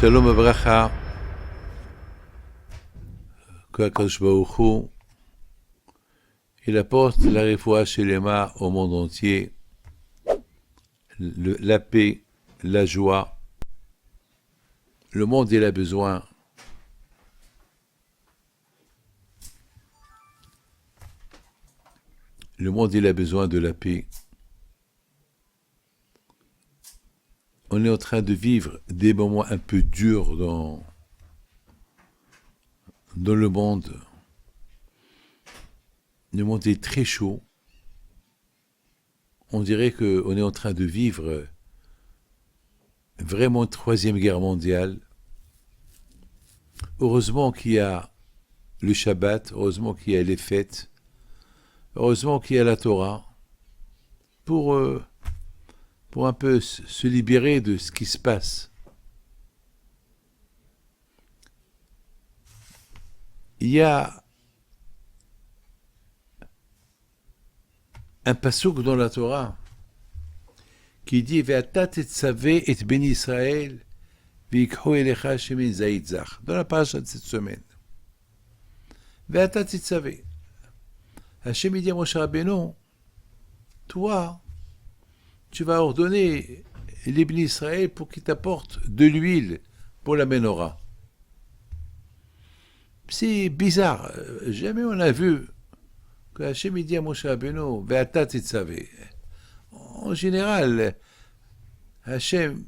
Shalom Abracha, que Akadosh Baruch Hu, il apporte la refoua shelema au monde entier, la paix, la joie. Le monde, il a besoin. Le monde, il a besoin de la paix. On est en train de vivre des moments un peu durs dans le monde. Le monde est très chaud. On dirait qu'on est en train de vivre vraiment une troisième guerre mondiale. Heureusement qu'il y a le Shabbat, heureusement qu'il y a les fêtes, heureusement qu'il y a la Torah, pour un peu se libérer de ce qui se passe. Il y a un passouk dans la Torah qui dit Ve'ata tetzaveh et ben Israël v'yikhu elecha shemin zayit zach, dans la paracha de cette semaine. Ve'ata tetzaveh. Hachem dit à Moshe Rabbeinu, toi, tu vas ordonner les ben Israël pour qu'ils t'apportent de l'huile pour la menorah. C'est bizarre, jamais on a vu que Hachem dit à Moshe Rabbeinu, Ve'ata tetzaveh. En général, Hachem,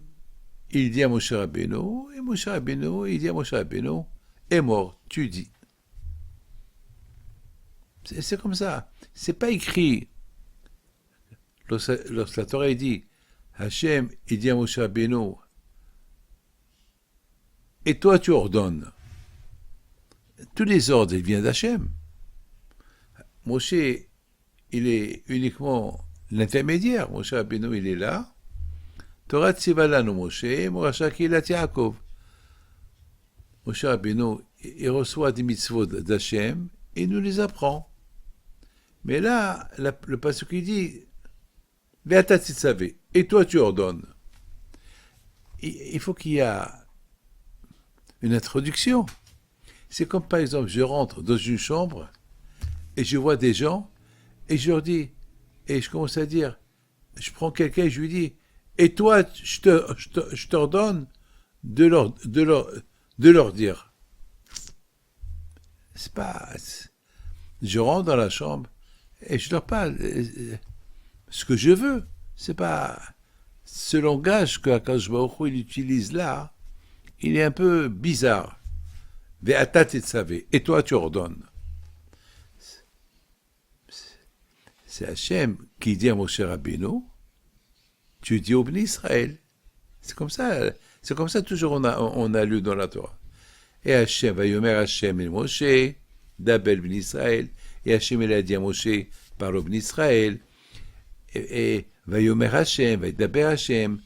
il dit à Moshe Rabbeinu, et Moshe Rabbeinu, il dit à Moshe Rabbeinu, est mort, tu dis. C'est comme ça. C'est pas écrit. Lorsque la Torah dit, Hachem, il dit à Moshe Rabbeinu, et toi tu ordonnes. Tous les ordres, ils viennent d'Hachem. Moshe, il est uniquement l'intermédiaire. Moshe Rabbeinu, il est là. Torah tzivalanu Moshe, Morasha Kilat Yaakov. Moshe Rabbeinu, il reçoit des mitzvot d'Hachem et il nous les apprend. Mais là, le passage qui dit Ve'ata tetzaveh, et toi tu ordonnes. Il faut qu'il y ait une introduction. C'est comme par exemple, je rentre dans une chambre et je vois des gens et je leur dis, et je commence à dire, je prends quelqu'un et je lui dis, et toi, je t'ordonne de leur dire. C'est pas. Je rentre dans la chambre et je leur parle ce que je veux. C'est pas. Ce langage que Akadosh Baruch Hu, il utilise là, il est un peu bizarre. Ve'ata tetzaveh, et toi tu ordonnes. C'est Hachem qui dit à Moshe Rabbeinu, tu dis au Bnei Israël. C'est comme ça toujours on a lu dans la Torah. Et Hachem, Vayomer Hachem et Moshe, d'Abel Bnei Israël, et Hachem il a dit à Moshe par le Bnei Israël, et Vayomer Hachem, Vaïdaber Hachem,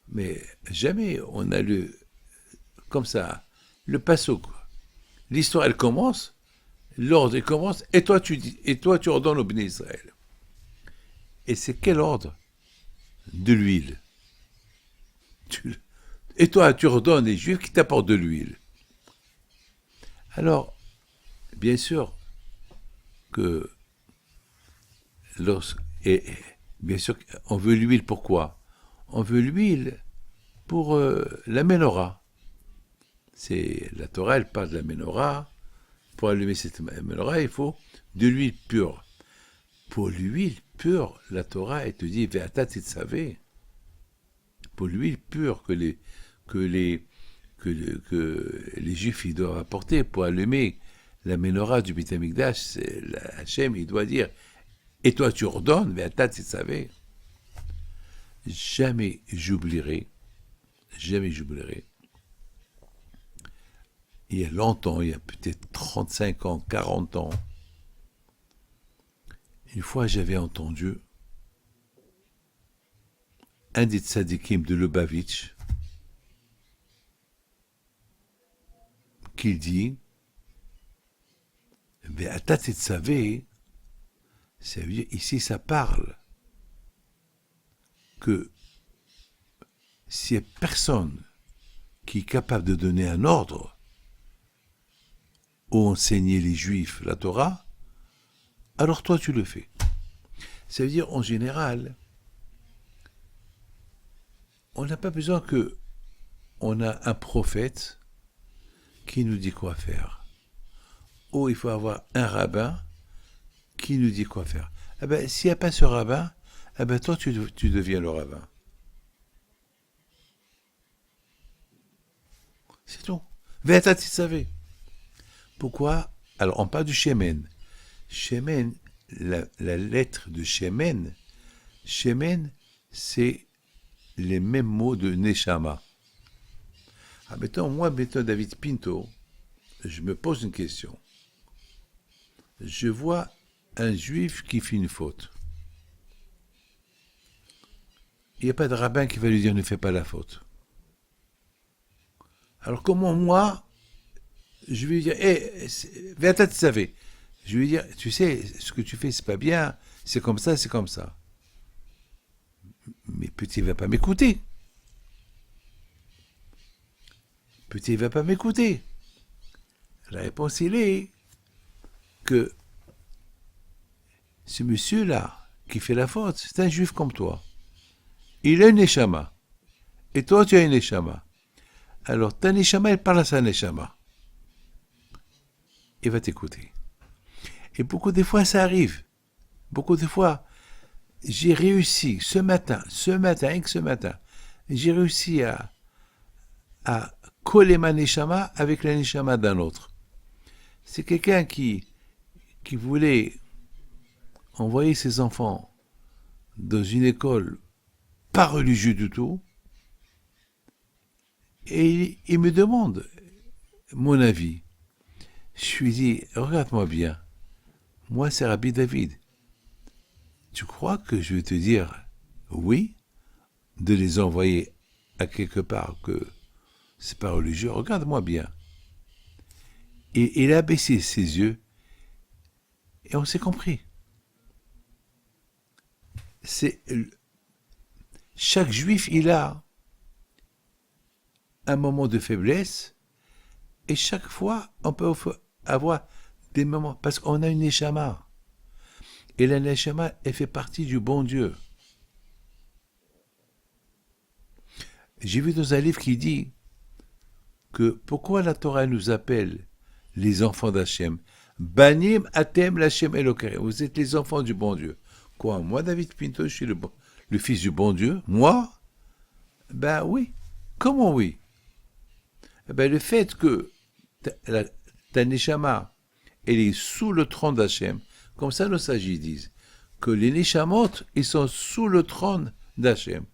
mais jamais on a lu comme ça, le passouk. L'histoire elle commence, l'ordre il commence, et toi tu ordonnes au Bnei Israël. Et c'est quel ordre? De l'huile. Et toi, tu ordonnes les Juifs qui t'apportent de l'huile. Alors, bien sûr que bien sûr, on veut l'huile pourquoi? On veut l'huile pour la menorah. C'est la Torah, elle parle de la menorah. Pour allumer cette menorah, il faut de l'huile pure. Pour l'huile pure, la Torah, elle te dit Ve'ata tetzaveh. Pour l'huile pure que les Juifs ils doivent apporter pour allumer la menorah du Beit HaMikdash, Hachem, il doit dire et toi tu ordonnes Ve'ata tetzaveh. Jamais j'oublierai. Il y a longtemps, il y a peut-être 35 ans, 40 ans, une fois, j'avais entendu un des tzadikim de Lubavitch qui dit Ve'ata tetzaveh, ça veut dire, ici ça parle que s'il n'y a personne qui est capable de donner un ordre ou enseigner les Juifs la Torah, alors toi tu le fais. Ça veut dire, en général, on n'a pas besoin que on a un prophète qui nous dit quoi faire. Ou il faut avoir un rabbin qui nous dit quoi faire. Eh ben, s'il n'y a pas ce rabbin, eh ben, toi, tu deviens le rabbin. C'est tout. Ve'ata titzaveh. Pourquoi? Alors, on parle du Shemen. Shemen, la lettre de Shemen, c'est les mêmes mots de Neshama. Ah, moi, David Pinto, je me pose une question. Je vois un juif qui fait une faute. Il n'y a pas de rabbin qui va lui dire ne fais pas la faute. Alors comment moi, je vais lui dire, Ve'ata titzaveh. Je vais lui dire, tu sais, ce que tu fais, c'est pas bien, c'est comme ça, c'est comme ça. Mais petit, il va pas m'écouter. Petit, il va pas m'écouter. La réponse, il est que ce monsieur-là, qui fait la faute, c'est un juif comme toi. Il a une neshama. Et toi, tu as une neshama. Alors, ta neshama, elle parle à sa neshama. Il va t'écouter. Et beaucoup de fois, ça arrive. Beaucoup de fois, j'ai réussi, ce matin, j'ai réussi à coller ma neshama avec la neshama d'un autre. C'est quelqu'un qui voulait envoyer ses enfants dans une école pas religieuse du tout, et il me demande mon avis. Je lui dis, regarde-moi bien, moi c'est Rabbi David. Tu crois que je vais te dire oui, de les envoyer à quelque part que c'est pas religieux? Regarde-moi bien. Et il a baissé ses yeux et on s'est compris. Chaque juif, il a un moment de faiblesse et chaque fois, on peut avoir des moments, parce qu'on a une neshama. Et la neshama, elle fait partie du bon Dieu. J'ai vu dans un livre qui dit que pourquoi la Torah nous appelle les enfants d'Hachem. Banim atem l'Hachem Elokerim. Vous êtes les enfants du bon Dieu. Quoi? Moi, David Pinto, je suis le fils du bon Dieu. Moi? Ben oui. Comment oui? Ben le fait que ta neshama, elle est sous le trône d'Hachem, comme ça nos sages disent, que les neshamot, ils sont sous le trône d'Hachem.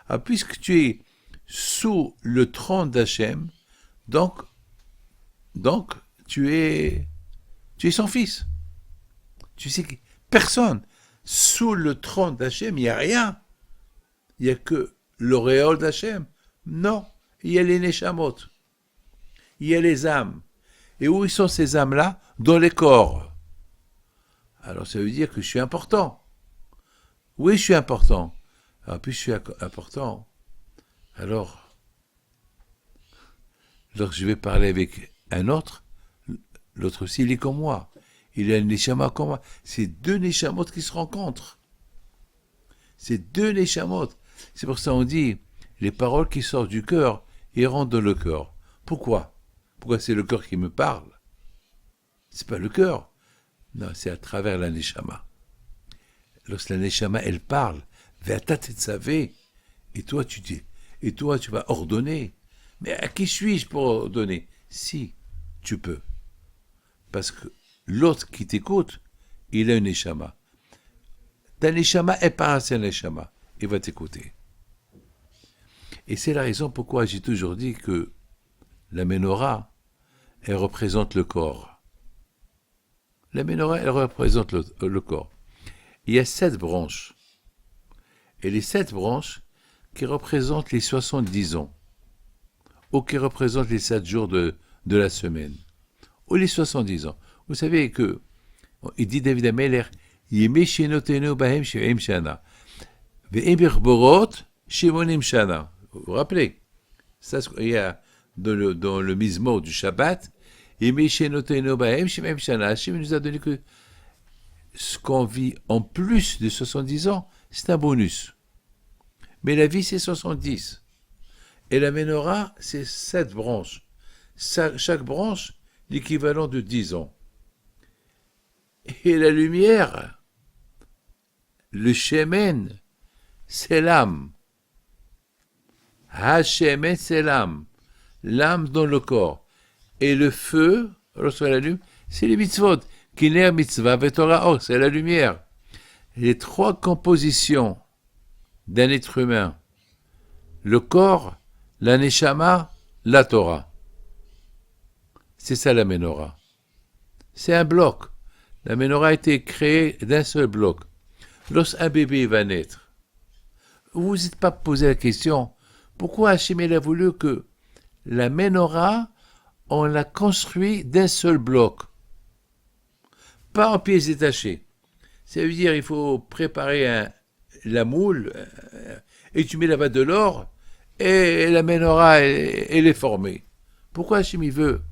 Alors, puisque tu es sous le trône d'Hachem, donc tu es son fils. Tu sais que personne, sous le trône d'Hachem, il n'y a rien. Il n'y a que l'auréole d'Hachem. Non, il y a les neshamot. Il y a les âmes. Et où sont ces âmes-là? Dans les corps. Alors ça veut dire que je suis important. Oui, je suis important. Alors puis je suis important. Alors, lorsque je vais parler avec un autre, l'autre aussi, il est comme moi. Il a une neshama comme moi. C'est deux neshamot qui se rencontrent. C'est deux neshamot. C'est pour ça qu'on dit, les paroles qui sortent du cœur, ils rentrent dans le cœur. Pourquoi? Pourquoi c'est le cœur qui me parle? C'est pas le cœur. Non, c'est à travers la neshama. Lorsque la neshama, elle parle, ve'ata titzaveh, et toi tu dis, et toi tu vas ordonner. Mais à qui suis-je pour ordonner? Si, tu peux. Parce que l'autre qui t'écoute, il a une neshama. Ta neshama, elle parle à sa neshama. Il va t'écouter. Et c'est la raison pourquoi j'ai toujours dit que la menorah, elle représente le corps. La menorah, elle représente le corps. Il y a 7 branches. Et les 7 branches qui représentent les 70 ans. Ou qui représentent les 7 jours de la semaine. Ou les 70 ans. Vous savez que, il dit David Ameler, Yemei shenotenu bahem 70 shana. Ve'em birborot 80 shana. Vous vous rappelez? Ça, il y a dans le Mizmor du Shabbat, et Mishenotenu Bahem Shemem Shana, Hachem nous a donné que ce qu'on vit en plus de 70 ans, c'est un bonus. Mais la vie, c'est 70. Et la Ménorah, c'est 7 branches. Chaque branche, l'équivalent de 10 ans. Et la lumière, le Shemen, c'est l'âme. Ha-Shemen, c'est l'âme. L'âme dans le corps. Et le feu, lorsqu'on l'allume, c'est les mitzvot. Kiner mitzvah vetorah or, c'est la lumière. Les 3 compositions d'un être humain. Le corps, la neshama, la Torah. C'est ça la Ménorah. C'est un bloc. La Ménorah a été créée d'un seul bloc. Lorsqu'un bébé va naître, vous vous êtes pas posé la question, pourquoi Hachem a voulu que la Ménorah, on l'a construit d'un seul bloc, pas en pièces détachées. Ça veut dire il faut préparer la moule, et tu mets là-bas de l'or, et la Ménorah, elle est formée. Pourquoi Hachem il veut?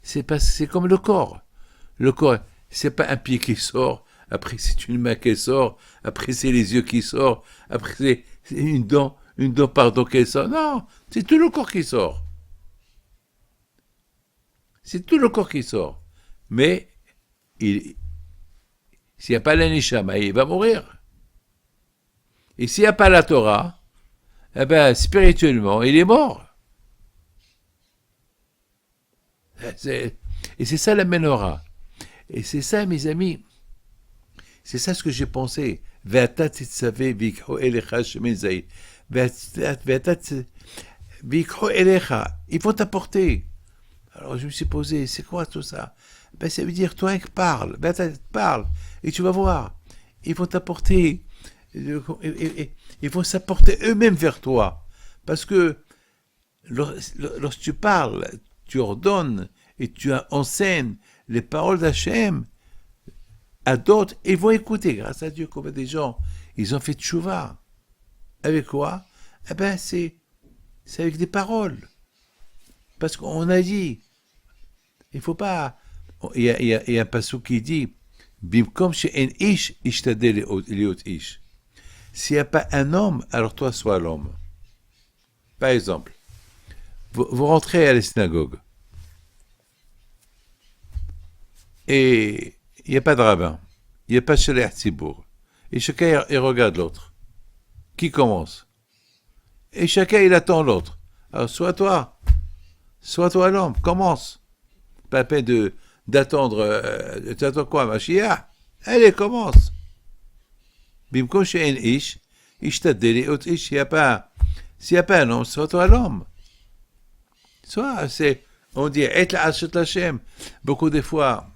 C'est comme le corps. Le corps, c'est pas un pied qui sort, après c'est une main qui sort, après c'est les yeux qui sortent, après c'est une dent pardon qui sort. Non, c'est tout le corps qui sort. C'est tout le corps qui sort. Mais s'il n'y a pas la neshama, il va mourir. Et s'il n'y a pas la Torah, eh ben spirituellement, il est mort. Et c'est ça la Ménorah. Et c'est ça, mes amis, c'est ça ce que j'ai pensé. Ils vont t'apporter. Alors je me suis posé, c'est quoi tout ça? Ben ça veut dire, toi, parle. Parle. Et tu vas voir. Ils vont t'apporter. Ils vont s'apporter eux-mêmes vers toi. Parce que lorsque tu parles, tu ordonnes et tu enseignes les paroles d'Hachem à d'autres, ils vont écouter. Grâce à Dieu, comme des gens, ils ont fait tchouva. Avec quoi? Eh ben, c'est avec des paroles. Parce qu'on a dit, il faut pas. Il y a un passage qui dit, Bimkom she'en ish ishtadeh liot ish. S'il n'y a pas un homme, alors toi sois l'homme. Par exemple, vous rentrez à la synagogue et il n'y a pas de rabbin, il n'y a pas de Shalech Tzibour, et chacun il regarde l'autre. Qui commence? Et chacun il attend l'autre. Alors sois toi l'homme, commence. Pas la peine d'attendre, tu attends quoi, Mashiach? Allez, commence. Bimkom she'en ish, ishtadeh liot ish, s'il n'y a pas un homme, sois toi l'homme. On dit, et la Ashet Hashem. Beaucoup de fois,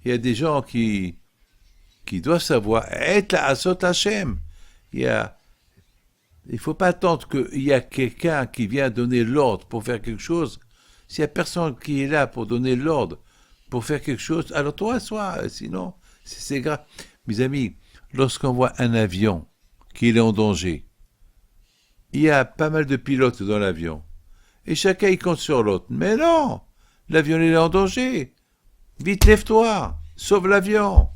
il y a des gens qui doivent savoir, et la Ashet Hashem. Il ne faut pas attendre qu'il y a quelqu'un qui vient donner l'ordre pour faire quelque chose. S'il n'y a personne qui est là pour donner l'ordre pour faire quelque chose, alors toi, sinon, c'est grave. Mes amis, lorsqu'on voit un avion qui est en danger, il y a pas mal de pilotes dans l'avion. Et chacun, il compte sur l'autre. Mais non! L'avion, il est en danger. Vite, lève-toi. Sauve l'avion.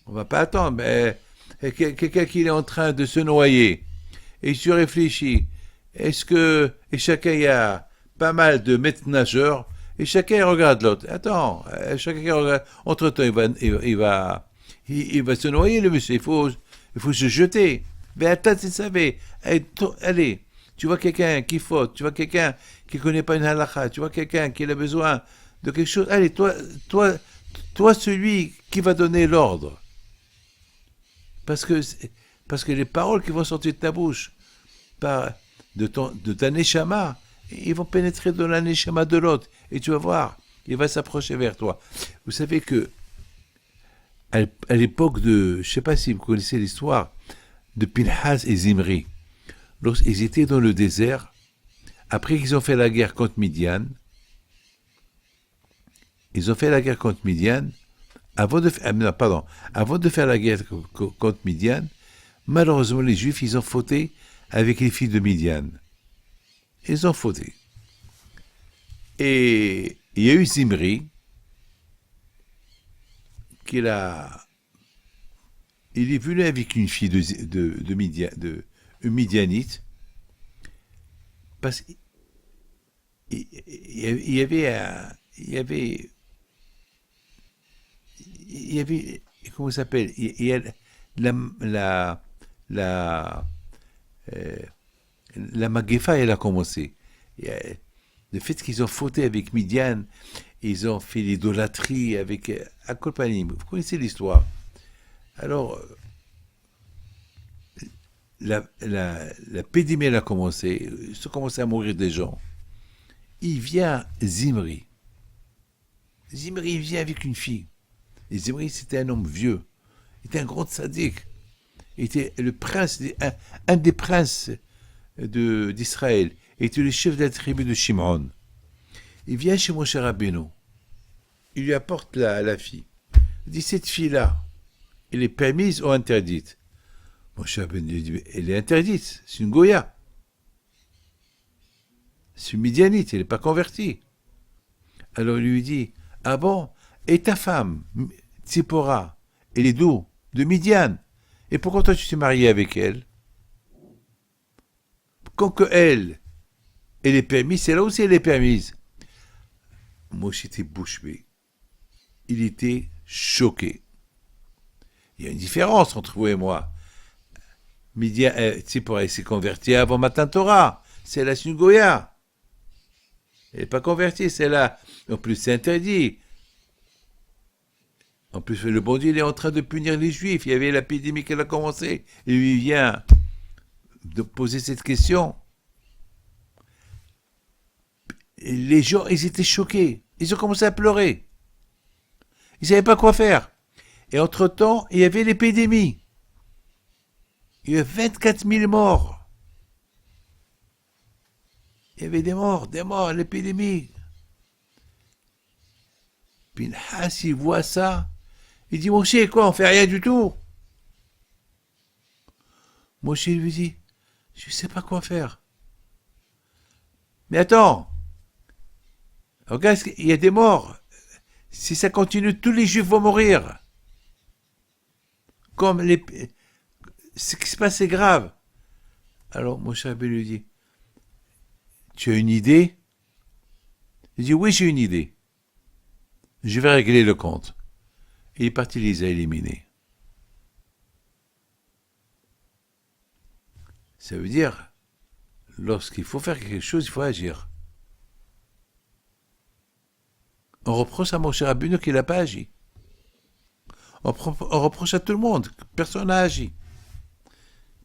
On va pas attendre. Mais quelqu'un qui est en train de se noyer. Et tu réfléchis. Et chacun, il y a pas mal de maîtres nageurs. Et chacun, regarde l'autre. Attends. Chacun regarde. Entre-temps, il va se noyer, le monsieur. Il faut se jeter. Mais attends, tu savais. Allez. Tu vois quelqu'un qui faute, tu vois quelqu'un qui ne connaît pas une halakha, tu vois quelqu'un qui a besoin de quelque chose. Allez, toi, celui qui va donner l'ordre. Parce que les paroles qui vont sortir de ta bouche, de ta neshama, ils vont pénétrer dans la neshama de l'autre. Et tu vas voir, il va s'approcher vers toi. Vous savez que, à l'époque je ne sais pas si vous connaissez l'histoire, de Pinhas et Zimri, lorsqu'ils étaient dans le désert, après qu'ils ont fait la guerre contre Midian, avant de faire la guerre contre Midian, malheureusement les Juifs, ils ont fauté avec les filles de Midian. Ils ont fauté. Et il y a eu Zimri, il est venu avec une fille de Midianite, parce qu'il y avait, comment ça s'appelle, il y a la, la, la, euh, la Magefa, elle a commencé. Le fait qu'ils ont fauté avec Midian, ils ont fait l'idolâtrie avec Akolpanim. Vous connaissez l'histoire. Alors, l'épidémie a commencé, ils ont commencé à mourir des gens. Il vient Zimri. Zimri vient avec une fille. Et Zimri, c'était un homme vieux. Il était un grand sadique. Il était le prince, un des princes d'Israël. Il était le chef de la tribu de Shimon. Il vient chez Moshe Rabbeinu. Il lui apporte la fille. Il dit, cette fille-là, elle est permise ou interdite? Moshe Rabbeinu dit, elle est interdite. C'est une Goya. C'est une Midianite, elle n'est pas convertie. Alors il lui dit, ah bon? Et ta femme, Tzipora, elle est d'où? De Midian. Et pourquoi toi tu t'es marié avec elle? Quand que elle est permise, c'est là aussi elle est permise. Moshe était bouche bée. Il était choqué. Il y a une différence entre vous et moi. Midian, Tzipora, elle s'est convertie avant Matan Torah. C'est la Goya. Elle n'est pas convertie, c'est là. En plus, c'est interdit. En plus, le bon Dieu, il est en train de punir les Juifs. Il y avait l'épidémie qui a commencé. Et lui, il vient de poser cette question. Et les gens, ils étaient choqués. Ils ont commencé à pleurer. Ils ne savaient pas quoi faire. Et entre-temps, il y avait l'épidémie. Il y avait 24 000 morts. Il y avait des morts, l'épidémie. Pinhas, il voit ça. Il dit, Moshe, quoi, on fait rien du tout? Moshe lui dit, je ne sais pas quoi faire. Mais attends, regarde, il y a des morts. Si ça continue, tous les Juifs vont mourir. Ce qui se passe, c'est grave. Alors Moshe Rabbeinu lui dit, tu as une idée? Il dit, oui, j'ai une idée. Je vais régler le compte. Et il est parti les a éliminés. Ça veut dire, lorsqu'il faut faire quelque chose, il faut agir. On reproche à Moshe Rabbeinu qu'il n'a pas agi. On reproche à tout le monde, personne n'a agi.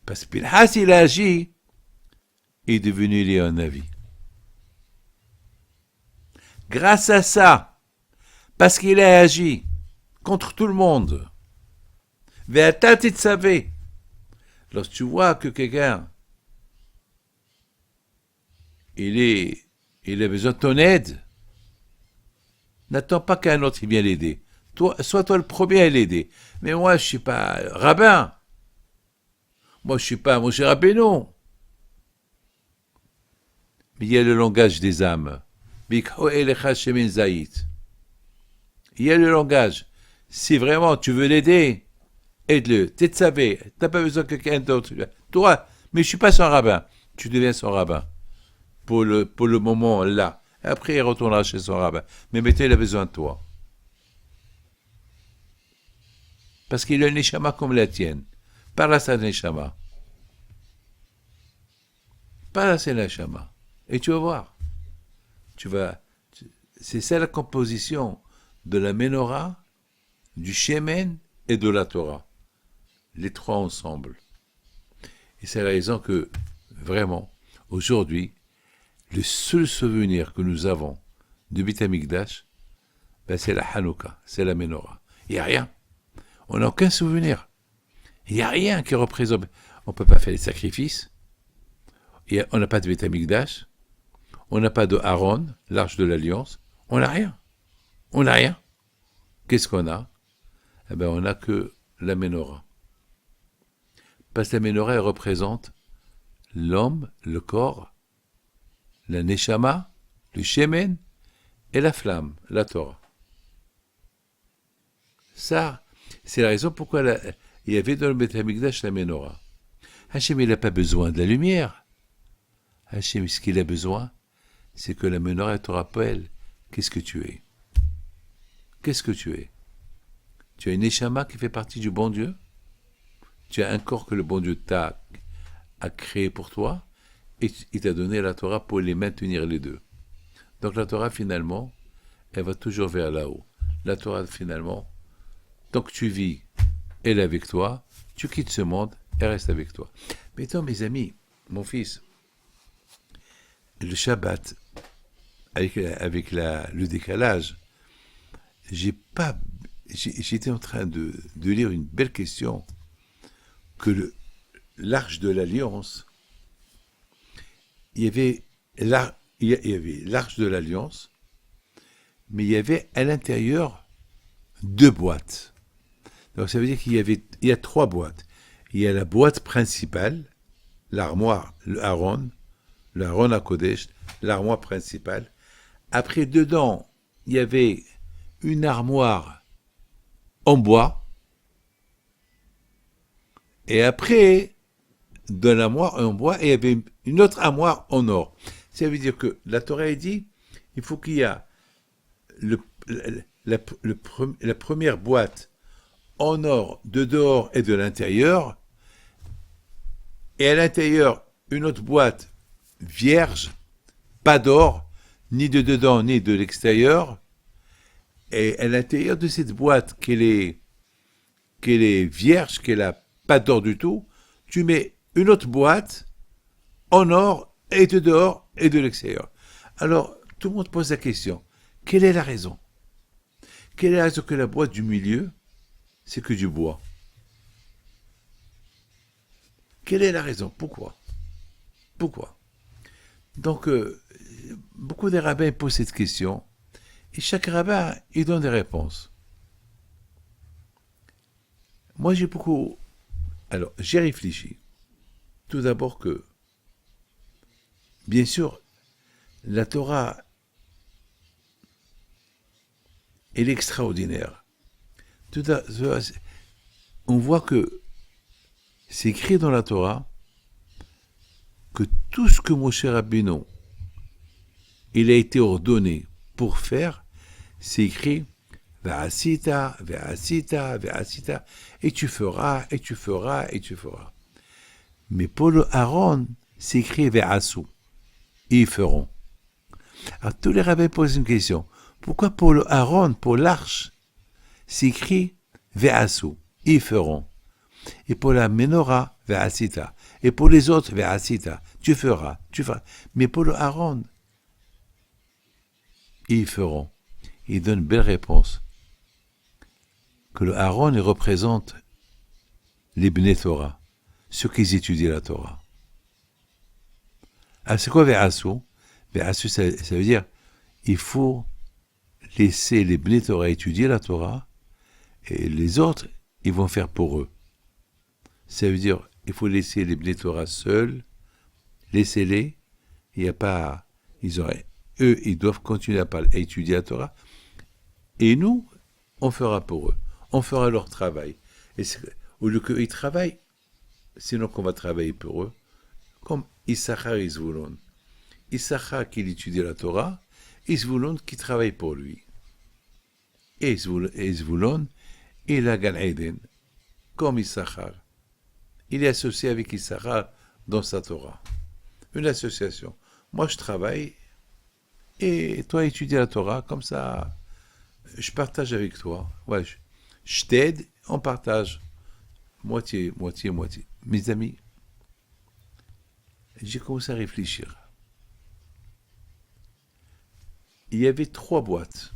Parce que Pinhas, il a agi, il est devenu Léon Navi. Grâce à ça, parce qu'il a agi contre tout le monde, Ve'ata titzaveh, lorsque tu vois que quelqu'un, il a besoin de ton aide, n'attends pas qu'un autre vienne l'aider. Sois toi le premier à l'aider. Mais moi, je ne suis pas rabbin. Moi, je ne suis pas Moshe Rabbeinu. Mais il y a le langage des âmes. Il y a le langage. Si vraiment tu veux l'aider, aide-le. Tu n'as pas besoin de quelqu'un d'autre. Toi, mais je ne suis pas son rabbin. Tu deviens son rabbin. Pour le moment, là. Après, il retournera chez son rabbin. Mais maintenant, il a besoin de toi. Parce qu'il a une neshama comme la tienne. Parle à sa neshama. Parle à sa neshama. Et tu vas voir. C'est ça la composition de la menorah, du shemen et de la Torah. Les trois ensemble. Et c'est la raison que, vraiment, aujourd'hui, le seul souvenir que nous avons de Beit HaMikdash, c'est la Hanouka, c'est la menorah. Il n'y a rien. On n'a aucun souvenir. Il n'y a rien qui représente. On ne peut pas faire les sacrifices. On n'a pas de Beit HaMikdash. On n'a pas de Aaron, l'arche de l'Alliance. On n'a rien. On n'a rien. Qu'est-ce qu'on a? On n'a que la menorah. Parce que la menorah, elle représente l'homme, le corps, la neshama, le shemen et la flamme, la Torah. Ça, c'est la raison pourquoi il y avait dans le Beth Amikdash la menorah. Hachem, il n'a pas besoin de la lumière. Hachem, ce qu'il a besoin, c'est que la menorah te rappelle qu'est-ce que tu es. Qu'est-ce que tu es? Tu as une neshama qui fait partie du bon Dieu. Tu as un corps que le bon Dieu a créé pour toi. Et il t'a donné la Torah pour les maintenir les deux. Donc la Torah, finalement, elle va toujours vers là-haut. La Torah, finalement, tant que tu vis, elle est avec toi. Tu quittes ce monde, elle reste avec toi. Maintenant, mes amis, mon fils, le Shabbat, avec le décalage, j'étais en train de lire une belle question que l'Arche de l'Alliance, il y avait l'Arche de l'Alliance, mais il y avait à l'intérieur 2 boîtes. Donc ça veut dire il y a 3 boîtes. Il y a la boîte principale, l'armoire, le Aaron à Kodesh, l'armoire principale. Après, dedans, il y avait une armoire en bois. Et après, dans l'armoire en bois, il y avait une autre armoire en or. Ça veut dire que la Torah dit, il faut qu'il y ait la première boîte en or de dehors et de l'intérieur, et à l'intérieur, une autre boîte vierge, pas d'or, ni de dedans, ni de l'extérieur, et à l'intérieur de cette boîte qu'elle est vierge, qu'elle n'a pas d'or du tout, tu mets une autre boîte en or et de dehors et de l'extérieur. Alors, tout le monde pose la question, quelle est la raison? Quelle est la raison que la boîte du milieu, c'est que du bois? Quelle est la raison? Pourquoi? Donc, beaucoup des rabbins posent cette question, et chaque rabbin, il donne des réponses. Moi, j'ai réfléchi. Tout d'abord que, bien sûr, la Torah, elle est extraordinaire. On voit que c'est écrit dans la Torah que tout ce que Moshe Rabbeinu, il a été ordonné pour faire, c'est écrit Ve'asita, ve'asita, ve'asita, et tu feras, et tu feras, et tu feras. Mais pour le Aaron, c'est écrit Ve'asu, ils feront. Alors tous les rabbins posent une question. Pourquoi pour le Aaron, pour l'arche, c'est écrit Ve'asu, ils feront. Et pour la menorah, Ve'asita. Et pour les autres, Ve'asita, tu feras. Mais pour le Aaron, ils feront. Il donne une belle réponse. Que le Aaron il représente les Bnei Torah, ceux qui étudient la Torah. Ah, c'est quoi Ve'asu? Ve'asu, ça veut dire il faut laisser les Bnei Torah étudier la Torah et les autres, ils vont faire pour eux. Ça veut dire il faut laisser les Bnei Torah seuls, laissez-les, il n'y a pas, eux, ils doivent continuer à étudier la Torah, et nous, on fera pour eux. On fera leur travail. Et au lieu qu'ils travaillent, sinon qu'on va travailler pour eux, comme Issachar et Zvulon. Issachar qui étudie la Torah, et Zvulon qui travaille pour lui. Et Zvulon, il a Gan Eden, comme Issachar. Il est associé avec Issachar dans sa Torah. Une association. Moi, je travaille, et toi, étudie la Torah, comme ça, je partage avec toi. Ouais, je t'aide, on partage. Moitié, moitié, moitié. Mes amis, j'ai commencé à réfléchir. Il y avait 3 boîtes.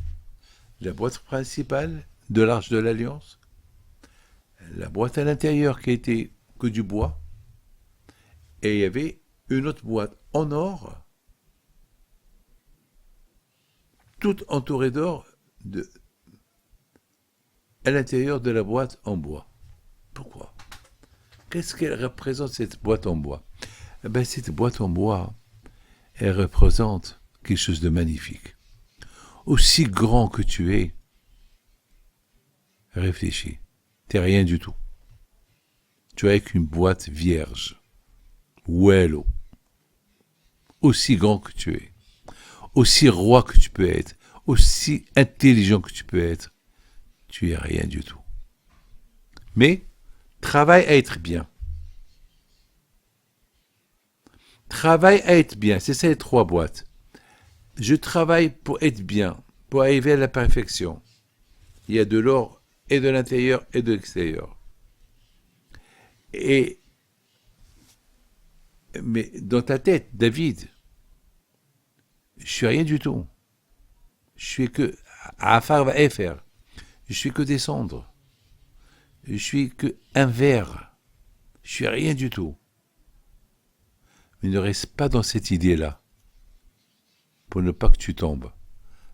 La boîte principale de l'Arche de l'Alliance, la boîte à l'intérieur qui était que du bois, et il y avait une autre boîte en or, toute entourée d'or, à l'intérieur de la boîte en bois. Pourquoi? Qu'est-ce qu'elle représente, cette boîte en bois? Eh ben, cette boîte en bois, elle représente quelque chose de magnifique. Aussi grand que tu es, réfléchis. T'es rien du tout. Tu es avec une boîte vierge. Wello. Aussi grand que tu es. Aussi roi que tu peux être. Aussi intelligent que tu peux être. Tu es rien du tout. Mais, travaille à être bien. Travaille à être bien. C'est ça les trois boîtes. Je travaille pour être bien, pour arriver à la perfection. Il y a de l'or et de l'intérieur et de l'extérieur. Et, mais dans ta tête, David, je suis rien du tout. Je suis que Afar va faire. Je suis que des cendres. Je suis que un verre. Je suis rien du tout. Mais ne reste pas dans cette idée-là, pour ne pas que tu tombes.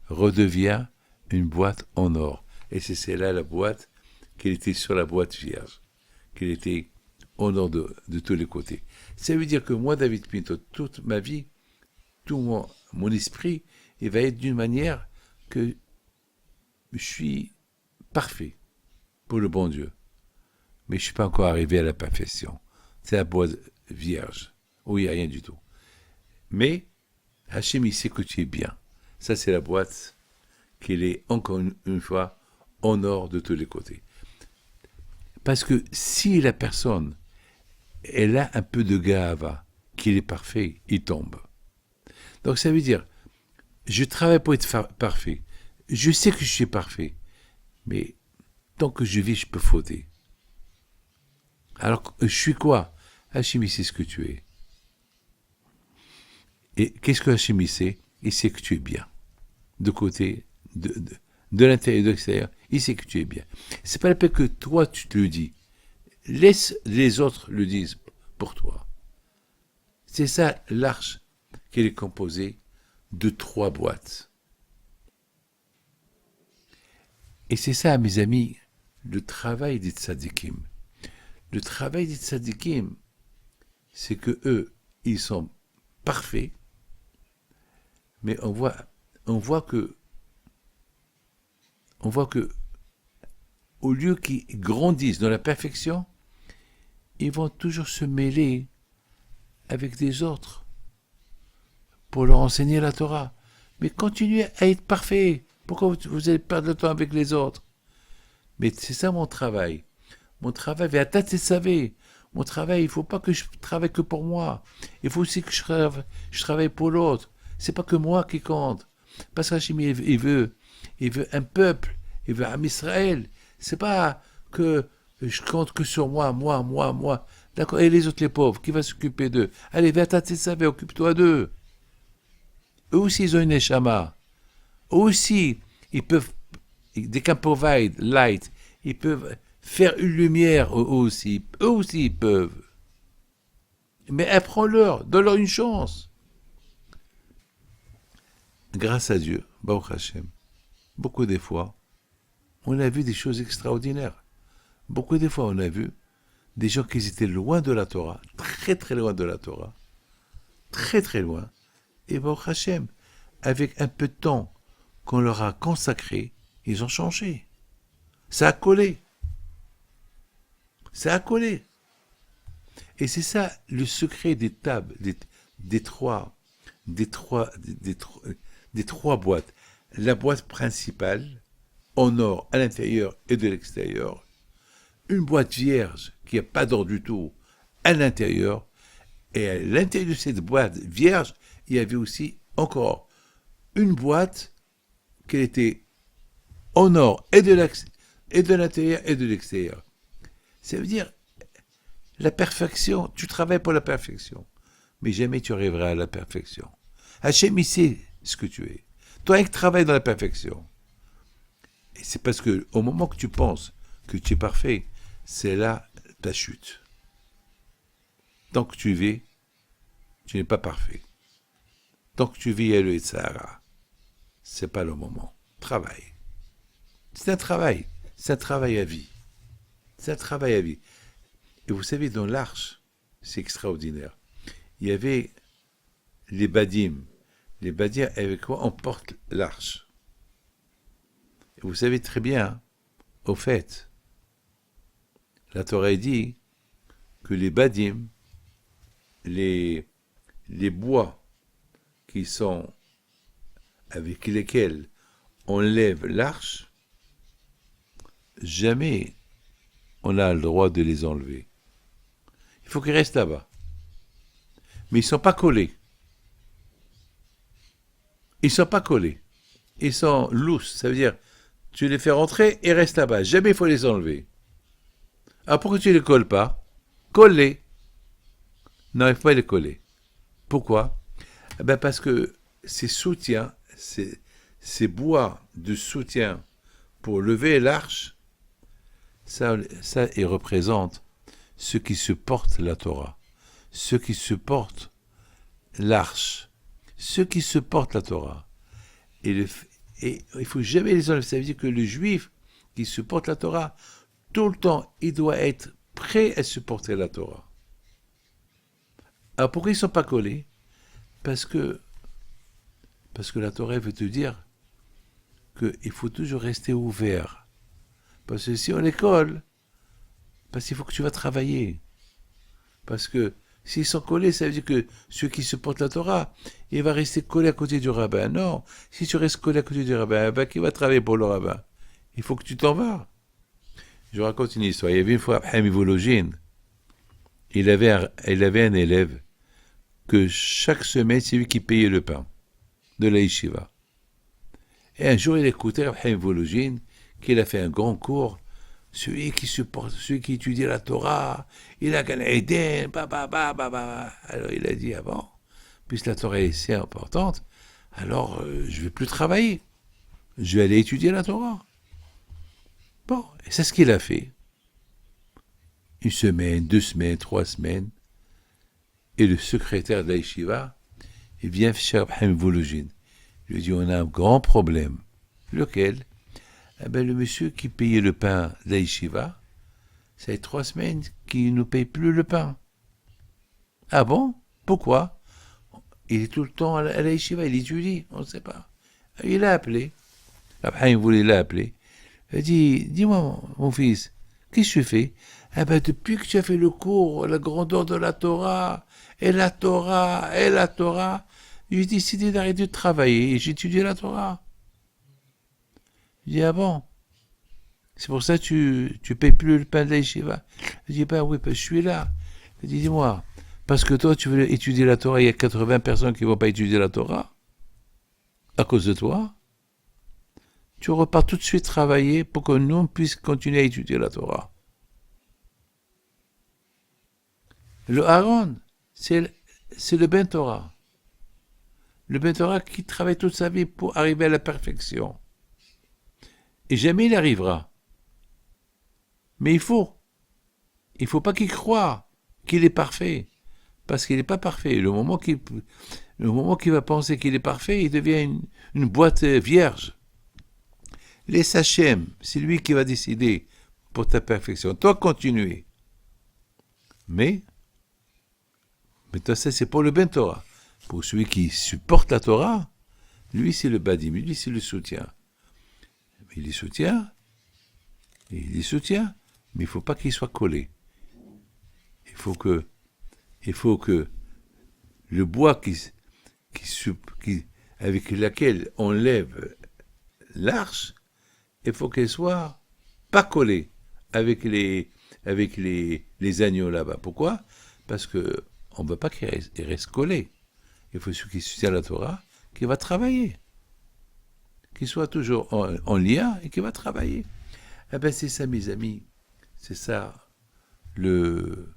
Redeviens une boîte en or. Et c'est celle-là la boîte qu'elle était sur la boîte vierge, qu'elle était en or de tous les côtés. Ça veut dire que moi, David Pinto, toute ma vie, tout mon esprit, il va être d'une manière que je suis parfait pour le bon Dieu. Mais je ne suis pas encore arrivé à la perfection. C'est la boîte vierge, où il n'y a rien du tout. Mais Hachem, il sait que tu es bien. Ça, c'est la boîte qu'il est, encore une fois, en or de tous les côtés. Parce que si la personne, elle a un peu de gava, qu'il est parfait, il tombe. Donc ça veut dire, je travaille pour être parfait. Je sais que je suis parfait. Mais tant que je vis, je peux fauter. Alors, je suis quoi? Hachem, il sait ce que tu es. Et qu'est-ce que Hachem, il sait? Il sait que tu es bien. De côté, de l'intérieur et de l'extérieur, il sait que tu es bien. C'est pas la peine que toi, tu te le dis. Laisse les autres le disent pour toi. C'est ça, l'arche, qu'elle est composée de 3 boîtes. Et c'est ça, mes amis, le travail des tzadikim. Le travail des tzadikim, c'est que eux, ils sont parfaits, mais on voit que au lieu qu'ils grandissent dans la perfection, ils vont toujours se mêler avec des autres pour leur enseigner la Torah. Mais continuez à être parfait. Pourquoi vous allez perdre le temps avec les autres? Mais c'est ça mon travail. Mon travail, mon travail, il ne faut pas que je travaille que pour moi. Il faut aussi que je travaille pour l'autre. C'est pas que moi qui compte. Parce qu'Hachem, il veut un peuple, il veut un Israël. C'est pas que je compte que sur moi. D'accord? Et les autres, les pauvres, qui va s'occuper d'eux? Allez, va t'attirer, occupe-toi d'eux. Eux aussi, ils ont une neshama. Eux aussi, ils peuvent, they can provide light. Ils peuvent faire une lumière, eux aussi. Eux aussi, ils peuvent. Mais apprends-leur, donne-leur une chance. Grâce à Dieu, Baruch Hashem, beaucoup des fois, on a vu des choses extraordinaires. Beaucoup des fois, on a vu des gens qui étaient loin de la Torah, très très loin de la Torah, très très loin. Et Baruch Hashem, avec un peu de temps qu'on leur a consacré, ils ont changé. Ça a collé. Ça a collé. Et c'est ça le secret des tables, des trois boîtes. La boîte principale, en or à l'intérieur et de l'extérieur. Une boîte vierge qui n'a pas d'or du tout à l'intérieur. Et à l'intérieur de cette boîte vierge, il y avait aussi encore une boîte qui était en or et de l'intérieur et de l'extérieur. Ça veut dire, la perfection, tu travailles pour la perfection, mais jamais tu arriveras à la perfection. Hachem, il sait ce que tu es. Toi, tu travailles dans la perfection. Et c'est parce que au moment que tu penses que tu es parfait, c'est là ta chute. Tant que tu vis, tu n'es pas parfait. Tant que tu vis à le Sahara, c'est pas le moment. Travaille. C'est un travail. C'est un travail à vie. C'est un travail à vie. Et vous savez, dans l'arche, c'est extraordinaire. il y avait les badim. Les badim avec quoi on porte l'arche. Et vous savez très bien, au fait, la Torah dit que les badim, les bois qui sont avec lesquels on lève l'arche, jamais on a le droit de les enlever. Il faut qu'ils restent là-bas. Mais ils ne sont pas collés. Ils ne sont pas collés. Ils sont loose. Ça veut dire, tu les fais rentrer et restent là-bas. Jamais il faut les enlever. Alors pourquoi tu ne les colles pas? Colle-les. Non, il ne faut pas les coller. Pourquoi? Parce que ces soutiens, ces bois de soutien pour lever l'arche, ça ils représentent ceux qui supportent la Torah, ceux qui supportent l'arche, ceux qui supportent la Torah. Et il ne faut jamais les enlever. Ça veut dire que le juif qui supporte la Torah, tout le temps, il doit être prêt à supporter la Torah. Alors pourquoi ils ne sont pas collés? Parce que la Torah veut te dire qu'il faut toujours rester ouvert. Parce que si on les colle, parce qu'il faut que tu vas travailler. Parce que s'ils sont collés, ça veut dire que ceux qui supportent la Torah, il va rester collé à côté du rabbin. Non, si tu restes collé à côté du rabbin, qui va travailler pour le rabbin? Il faut que tu t'en vas. Je vous raconte une histoire. Il y avait une fois Abraham Vologine. Il avait un élève que chaque semaine, c'est lui qui payait le pain de la yeshiva. Et un jour, il écoutait Abraham Vologine, qu'il a fait un grand cours. Celui qui supporte, celui qui étudie la Torah, il a gagné Eden, Alors il a dit, ah bon, puisque la Torah est si importante, alors je ne vais plus travailler. Je vais aller étudier la Torah. Bon, et c'est ce qu'il a fait. 1 semaine, 2 semaines, 3 semaines. Et le secrétaire de la yeshiva, il vient chez Abraham Vologine. Il lui dit, on a un grand problème. Lequel? Le monsieur qui payait le pain de la yeshiva, ça fait 3 semaines qu'il ne nous paye plus le pain. Ah bon? Pourquoi? Il est tout le temps à la yeshiva, il étudie, on ne sait pas. Il a appelé. Abraham voulait l'appeler. Il a dit, dis-moi, mon fils, qu'est-ce que tu fais? Depuis que tu as fait le cours, la grandeur de la Torah, et la Torah, et la Torah, j'ai décidé d'arrêter de travailler et j'étudie la Torah. Il dit, ah bon? C'est pour ça que tu payes plus le pain de la yeshiva? Il dit, oui, je suis là. Il dit, dis-moi, parce que toi, tu veux étudier la Torah, il y a 80 personnes qui ne vont pas étudier la Torah, à cause de toi. Tu repars tout de suite travailler pour que nous puissions continuer à étudier la Torah. Le Aaron, c'est le Ben Torah. Le Ben Torah qui travaille toute sa vie pour arriver à la perfection. Et jamais il arrivera. Mais il faut. Il ne faut pas qu'il croie qu'il est parfait. Parce qu'il n'est pas parfait. Le moment qu'il va penser qu'il est parfait, il devient une boîte vierge. Laisse Hachem, c'est lui qui va décider pour ta perfection. Toi, continuez. Mais toi, ça, c'est pour le Ben Torah. Pour celui qui supporte la Torah, lui, c'est le badim, lui, c'est le soutien. Il les soutient, mais il ne faut pas qu'il soit collé. Il faut que le bois avec lequel on lève l'arche, il faut qu'elle soit pas collée avec les agneaux là-bas. Pourquoi? Parce que on ne veut pas qu'il reste collé. Il faut celui qui soutient la Torah, qui va travailler. Qu'il soit toujours en lien et qui va travailler. C'est ça, mes amis. C'est ça le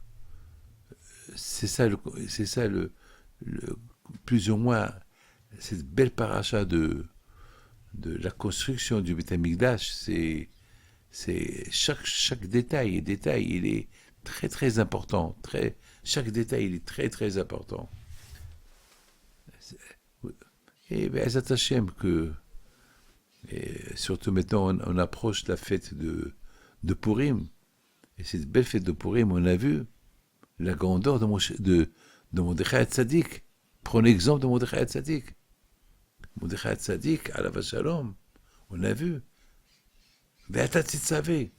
plus ou moins cette belle paracha de la construction du Beth Amikdash. C'est chaque détail, il est très très important. Chaque détail, il est très très important. Et Be'ezat Hashem que et surtout maintenant, on approche la fête de Purim. Et cette belle fête de Purim, on a vu la grandeur de de Mordechai Tzadik. Prenez l'exemple de Mordechai Tzadik. Mordechai Tzadik, alav shalom, on a vu. Ve'ata tzitzaveh.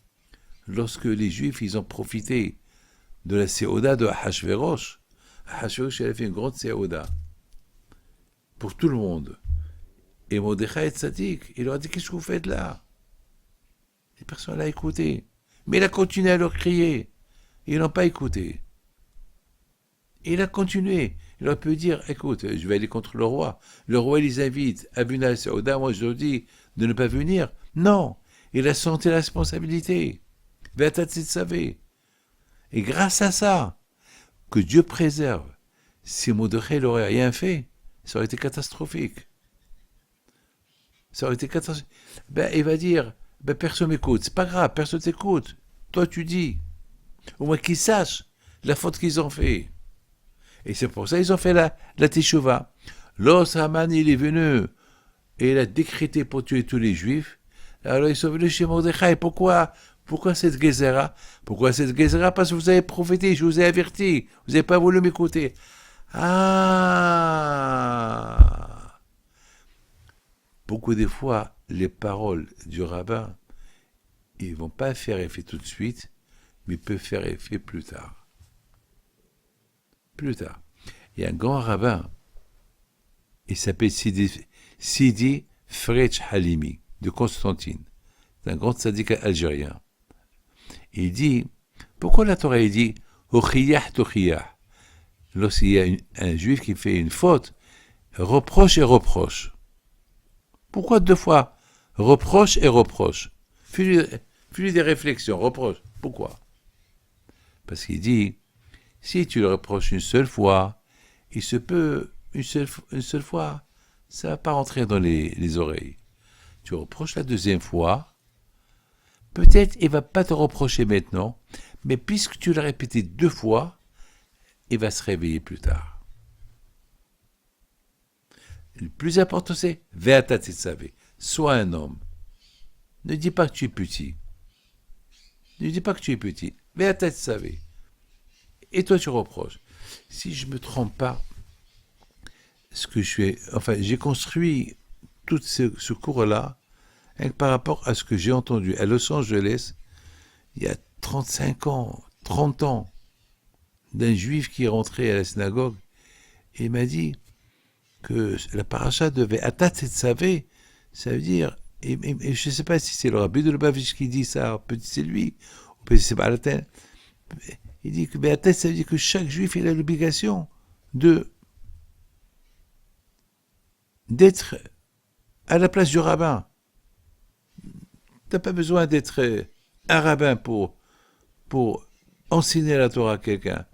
Lorsque les Juifs, ils ont profité de la séoda de Ahashverosh, Ahashverosh, il a fait une grande séoda pour tout le monde. Et Mordechai Tzadik, il leur a dit, qu'est-ce que vous faites là? Et personne l'a écouté. Mais il a continué à leur crier. Ils n'ont pas écouté. Et il a continué. Il aurait pu dire, écoute, je vais aller contre le roi. Le roi les invite à venir à la séoda, moi je leur dis de ne pas venir. Non, il a senti la responsabilité. Ve'ata tzitzaveh. Et grâce à ça, que Dieu préserve, si Mordechai n'aurait rien fait, ça aurait été catastrophique. Ça aurait été catastrophique. Il va dire, personne m'écoute. C'est pas grave, personne t'écoute. Toi, tu dis. Au moins qu'ils sachent la faute qu'ils ont fait. Et c'est pour ça qu'ils ont fait la teshuva. Lorsque Haman, il est venu et il a décrété pour tuer tous les Juifs, alors ils sont venus chez Mordechai. Pourquoi cette Gezerah? Pourquoi cette Gezerah? Parce que vous avez prophété, je vous ai averti. Vous n'avez pas voulu m'écouter. Ah! Beaucoup de fois, les paroles du rabbin, ils ne vont pas faire effet tout de suite, mais peuvent faire effet plus tard. Plus tard. Il y a un grand rabbin, il s'appelle Sidi Frej Halimi, de Constantine. C'est un grand tzaddik algérien. Il dit, pourquoi la Torah dit Ochiyah tochiyah? Lorsqu'il y a un juif qui fait une faute, reproche et reproche. Pourquoi deux fois reproche et reproche? Fais-lui des réflexions, reproche. Pourquoi? Parce qu'il dit, si tu le reproches une seule fois, il se peut, une seule fois, ça ne va pas rentrer dans les oreilles. Tu reproches la deuxième fois, peut-être il ne va pas te reprocher maintenant, mais puisque tu l'as répété deux fois, il va se réveiller plus tard. Le plus important, c'est Ve'ata tzitzaveh. Sois un homme. Ne dis pas que tu es petit. Ne dis pas que tu es petit. Ve'ata tzitzaveh. Et toi, tu reproches. Si je ne me trompe pas, j'ai construit tout ce cours-là par rapport à ce que j'ai entendu à Los Angeles il y a 35 ans, 30 ans, d'un juif qui est rentré à la synagogue et il m'a dit que la paracha de Ve'ata tzitzaveh, ça veut dire, et je ne sais pas si c'est le rabbi de Lubavitch qui dit ça, peut-être c'est lui, ou peut-être c'est Balatin. Il dit que Ve'ata, ça veut dire que chaque juif il a l'obligation d'être à la place du rabbin. Tu n'as pas besoin d'être un rabbin pour enseigner la Torah à quelqu'un,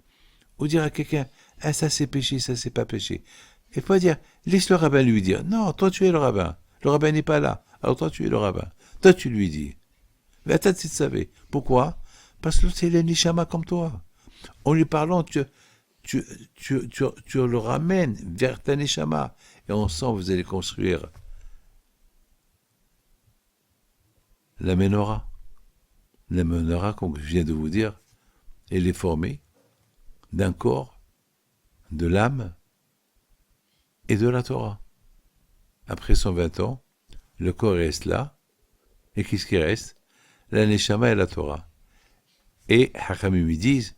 ou dire à quelqu'un, ah ça c'est péché, ça c'est pas péché. Il faut dire, laisse le rabbin lui dire, non, toi tu es le rabbin n'est pas là, alors toi tu es le rabbin, toi tu lui dis. Ve'ata tzitzaveh. Pourquoi? Parce que c'est le nishama comme toi. En lui parlant, tu le ramènes vers ta nishama, et ensemble vous allez construire la menorah. La menorah, comme je viens de vous dire, elle est formée d'un corps, de l'âme et de la Torah. Après 120 ans, le corps reste là, et qu'est-ce qui reste? La neshama et la Torah. Et Hachamim disent,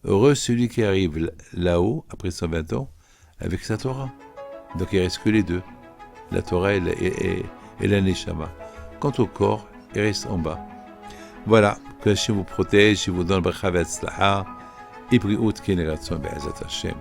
heureux celui qui arrive là-haut, après 120 ans, avec sa Torah. Donc il ne reste que les deux, la Torah et la neshama. Quant au corps, il reste en bas. Voilà, que Hashem vous protège, je vous donne bracha ve'atzlacha, et bri'ut keneratson be'ezrat Hashem.